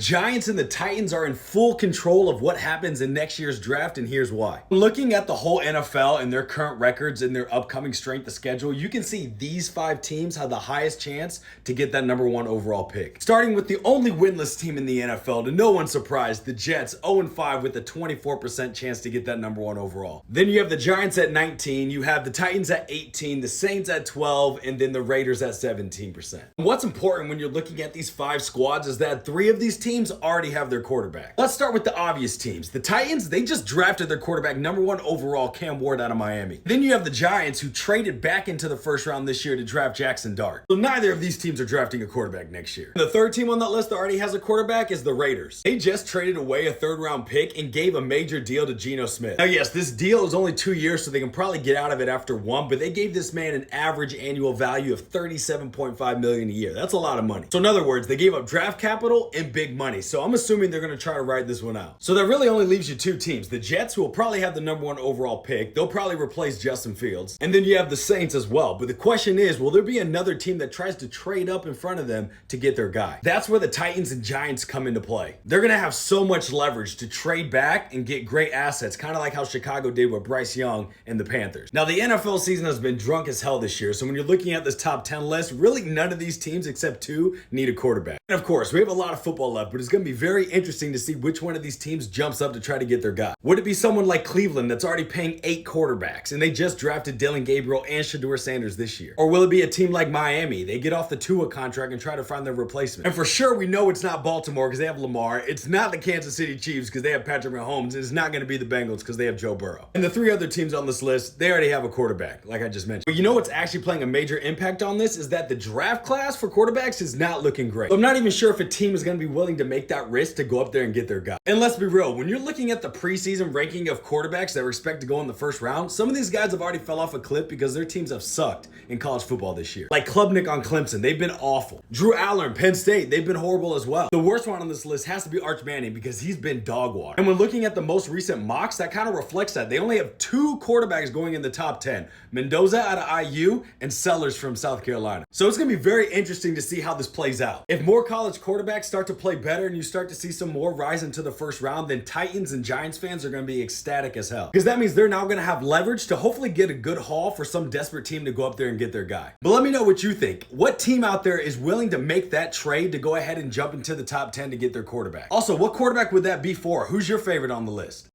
Giants and the Titans are in full control of what happens in next year's draft, and here's why. Looking at the whole NFL and their current records and their upcoming strength of schedule, you can see these 5 teams have the highest chance to get that number 1 overall pick. Starting with the only winless team in the NFL, to no one's surprise, the Jets 0-5 with a 24% chance to get that number 1 overall. Then you have the Giants at 19, you have the Titans at 18, the Saints at 12, and then the Raiders at 17%. What's important when you're looking at these 5 squads is that 3 of these teams already have their quarterback. Let's start with the obvious teams. The Titans, they just drafted their quarterback number 1 overall, Cam Ward, out of Miami. Then you have the Giants, who traded back into the first round this year to draft Jackson Dart. So neither of these teams are drafting a quarterback next year. The third team on that list that already has a quarterback is the Raiders. They just traded away a 3rd round pick and gave a major deal to Geno Smith. Now yes, this deal is only 2 years, so they can probably get out of it after 1, but they gave this man an average annual value of $37.5 million a year. That's a lot of money. So in other words, they gave up draft capital and big money. So I'm assuming they're going to try to ride this one out. So that really only leaves you 2 teams. The Jets, who will probably have the number 1 overall pick. They'll probably replace Justin Fields. And then you have the Saints as well. But the question is, will there be another team that tries to trade up in front of them to get their guy? That's where the Titans and Giants come into play. They're going to have so much leverage to trade back and get great assets, kind of like how Chicago did with Bryce Young and the Panthers. Now, the NFL season has been drunk as hell this year. So when you're looking at this top 10 list, really none of these teams except 2 need a quarterback. And of course, we have a lot of football left, but it's going to be very interesting to see which one of these teams jumps up to try to get their guy. Would it be someone like Cleveland that's already paying 8 quarterbacks and they just drafted Dylan Gabriel and Shedeur Sanders this year? Or will it be a team like Miami? They get off the Tua contract and try to find their replacement. And for sure, we know it's not Baltimore because they have Lamar. It's not the Kansas City Chiefs because they have Patrick Mahomes. And it's not going to be the Bengals because they have Joe Burrow. And the 3 other teams on this list, they already have a quarterback, like I just mentioned. But you know what's actually playing a major impact on this is that the draft class for quarterbacks is not looking great. So I'm not even sure if a team is going to be willing to make that risk to go up there and get their guy. And let's be real, when you're looking at the preseason ranking of quarterbacks that were expected to go in the first round, some of these guys have already fell off a cliff because their teams have sucked in college football this year. Like Klubnik on Clemson, they've been awful. Drew Aller, Penn State, they've been horrible as well. The worst one on this list has to be Arch Manning because he's been dog water. And when looking at the most recent mocks, that kind of reflects that. They only have 2 quarterbacks going in the top 10. Mendoza out of IU and Sellers from South Carolina. So it's going to be very interesting to see how this plays out. If more college quarterbacks start to play better and you start to see some more rise into the first round, then Titans and Giants fans are going to be ecstatic as hell. Because that means they're now going to have leverage to hopefully get a good haul for some desperate team to go up there and get their guy. But let me know what you think. What team out there is willing to make that trade to go ahead and jump into the top 10 to get their quarterback? Also, what quarterback would that be for? Who's your favorite on the list?